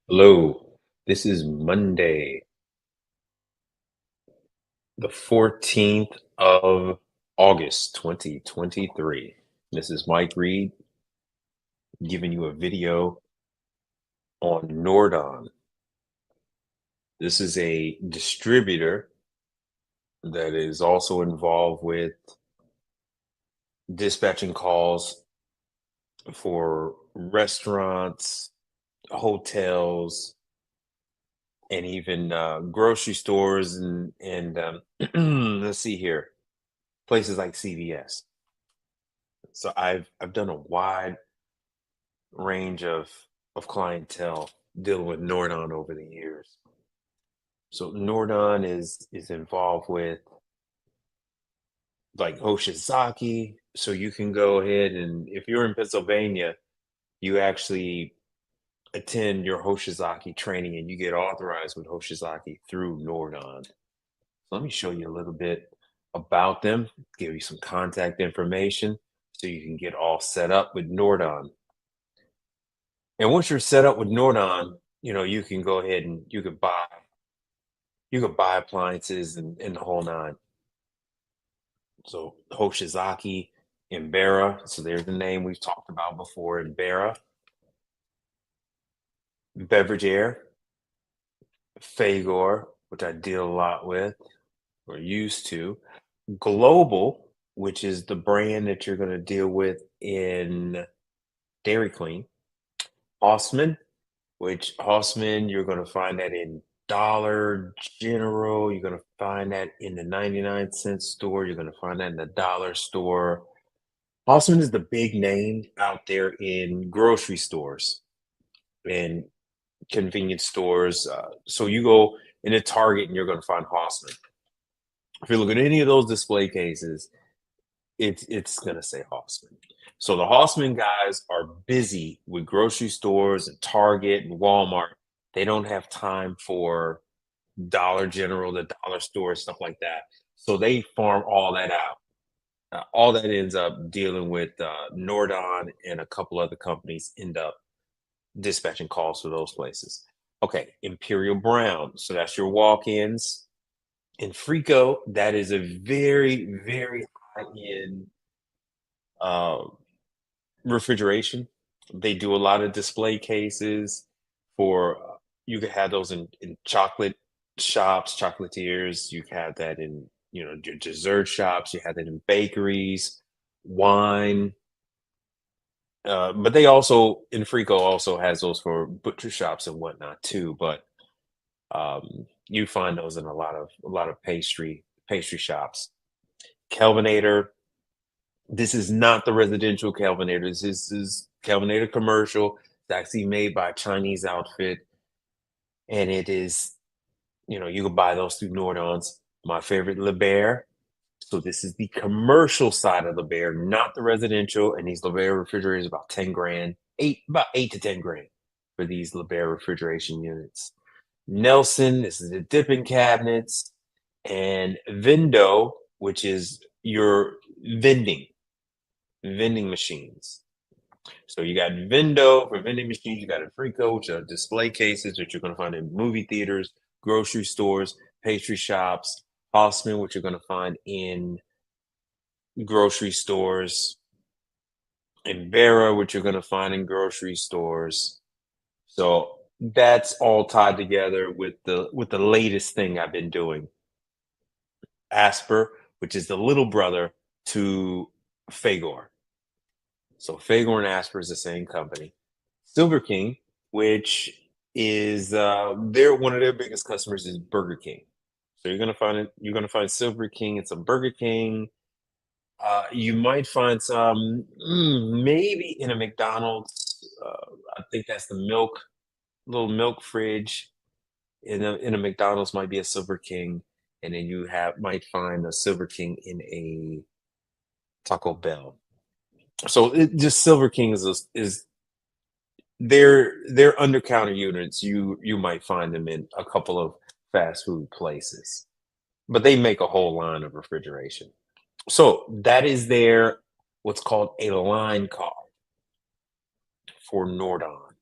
Hello, this is Monday, the 14th of August, 2023. This is Mike Reed giving you a video on Nordon. This is a distributor that is also involved with dispatching calls for restaurants, hotels, and even grocery stores and let's see here, places like CVS. So I've done a wide range of clientele dealing with Nordon over the years. So Nordon is involved with like Hoshizaki. So you can go ahead and if you're in Pennsylvania, you actually attend your Hoshizaki training and you get authorized with Hoshizaki through Nordon. So let me show you a little bit about them, give you some contact information so you can get all set up with Nordon. And once you're set up with Nordon, you can go ahead and you could buy appliances and the whole nine. So Hoshizaki and Bara. So there's the name we've talked about before in Bara. Beverage Air, Fagor, which I deal a lot with or used to. Global, which is the brand that you're going to deal with in Dairy Queen. Osman, which Hossman, you're going to find that in Dollar General. You're going to find that in the 99-cent store. You're going to find that in the dollar store. Hossman is the big name out there in grocery stores and convenience stores. So you go in a Target and you're going to find Hossman. If you look at any of those display cases, it's going to say Hossman. So the Hossman guys are busy with grocery stores and Target and Walmart. They don't have time for Dollar General, the dollar store, stuff like that. So they farm all that out. All that ends up dealing with Nordon and a couple other companies end up dispatching calls to those places. Okay, Imperial Brown. So that's your walk-ins. In Frico, that is a very, very high-end uh, refrigeration. They do a lot of display cases for you could have those in chocolate shops, chocolatiers. You have that in your dessert shops. You have that in bakeries, wine. But they also in Frico also has those for butcher shops and whatnot too. But you find those in a lot of pastry shops. Kelvinator. This is not the residential Kelvinator. This is Kelvinator commercial. It's actually made by a Chinese outfit, and it is, you can buy those through Nordons. My favorite, Le Bear. So this is the commercial side of the Bear, not the residential. And these Le Bear refrigerators about 10 grand, about 8 to 10 grand for these Le Bear refrigeration units. Nelson, this is the dipping cabinets, and Vindo, which is your vending machines. So you got Vindo for vending machines, you got a Frico, which are display cases that you're going to find in movie theaters, grocery stores, pastry shops, Hossman, which you're going to find in grocery stores, and Vera, which you're going to find in grocery stores. So that's all tied together with the latest thing I've been doing. Asper, which is the little brother to Fagor. So Fagor and Asper is the same company. Silver King, which is their one of their biggest customers is Burger King. So you're gonna find Silver King and some Burger King. You might find some maybe in a McDonald's. I think that's the little milk fridge in a McDonald's might be a Silver King, and then you have might find a Silver King in a Taco Bell. So just Silver King is they're under counter units. You might find them in a couple of fast food places, but they make a whole line of refrigeration. So that is their what's called a line card for Nordon.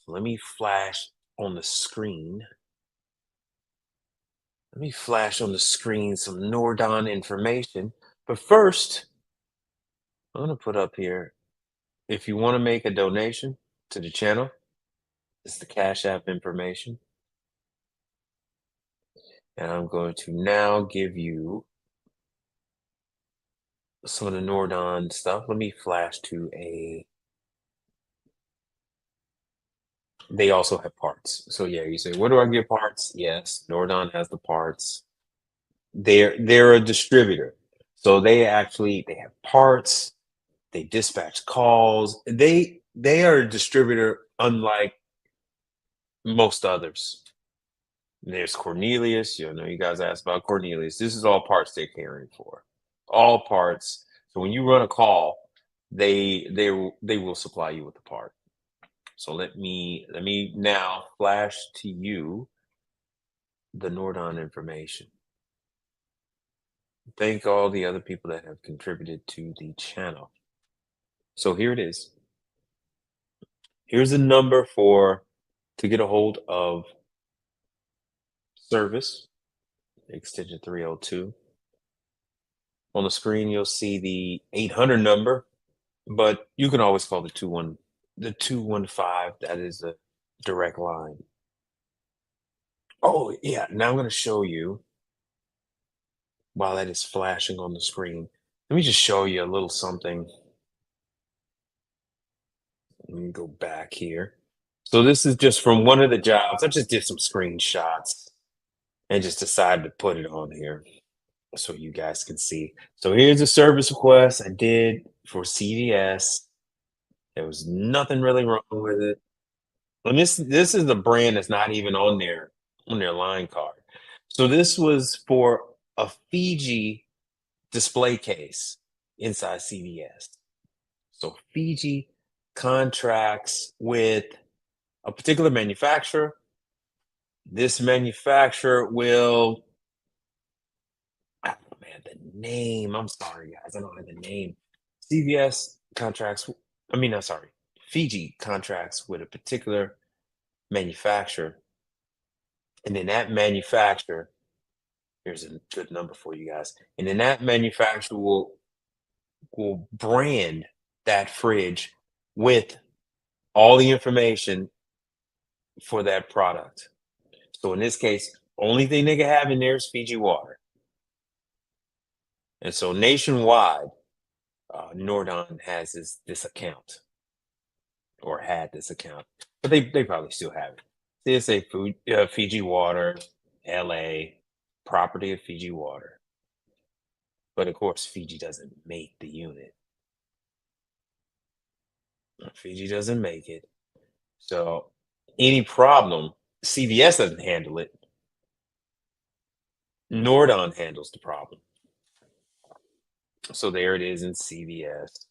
So let me flash. on the screen. Let me flash on the screen some Nordon information. But first, I'm going to put up here, if you want to make a donation to the channel, it's the Cash App information. And I'm going to now give you some of the Nordon stuff. Let me flash to they also have parts. So yeah, you say, where do I get parts? Yes, Nordon has the parts. They're a distributor. So they have parts, they dispatch calls. They are a distributor unlike most others. There's Cornelius. You know, you guys asked about Cornelius. This is all parts they're caring for. All parts. So when you run a call, they will supply you with the part. So let me now flash to you the Nordon information. Thank all the other people that have contributed to the channel. So here it is. Here's a number to get a hold of service, extension 302. On the screen, you'll see the 800 number, but you can always call the 215. That is a direct line. Oh, yeah. Now I'm going to show you while that is flashing on the screen. Let me just show you a little something. Let me go back here. So this is just from one of the jobs. I just did some screenshots and just decided to put it on here so you guys can see. So here's a service request I did for CVS. There was nothing really wrong with it. And this is the brand that's not even on their line card. So this was for a Fiji display case inside CVS. So Fiji contracts with a particular manufacturer. This manufacturer will, oh man, the name. I'm sorry, guys. I don't have the name. CVS contracts, I mean, I'm sorry. Fiji contracts with a particular manufacturer. And then that manufacturer, here's a good number for you guys. And then that manufacturer will brand that fridge with all the information for that product. So in this case, only thing they can have in there is Fiji water. And so nationwide, Nordon has this account or had this account, but they probably still have it. CSA Food, Fiji Water, LA, property of Fiji Water. But of course, Fiji doesn't make the unit. Fiji doesn't make it. So any problem, CVS doesn't handle it. Nordon handles the problem. So there it is in CVS.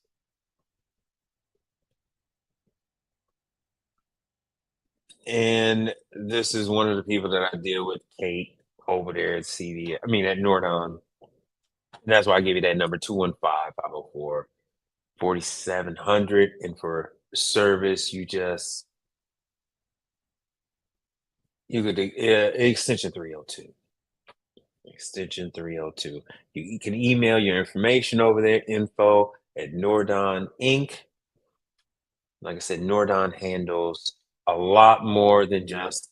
And this is one of the people that I deal with, Kate, over there at CVS. I mean, at Nordon. That's why I gave you that number 215-504-4700. And for service, you could extension 302. Extension 302. You can email your information over there, info at Nordon Inc. Like I said, Nordon handles a lot more than just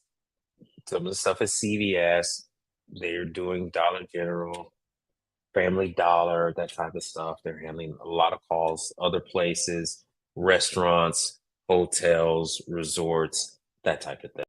some of the stuff at CVS. They're doing Dollar General, Family Dollar, that type of stuff. They're handling a lot of calls, other places, restaurants, hotels, resorts, that type of thing.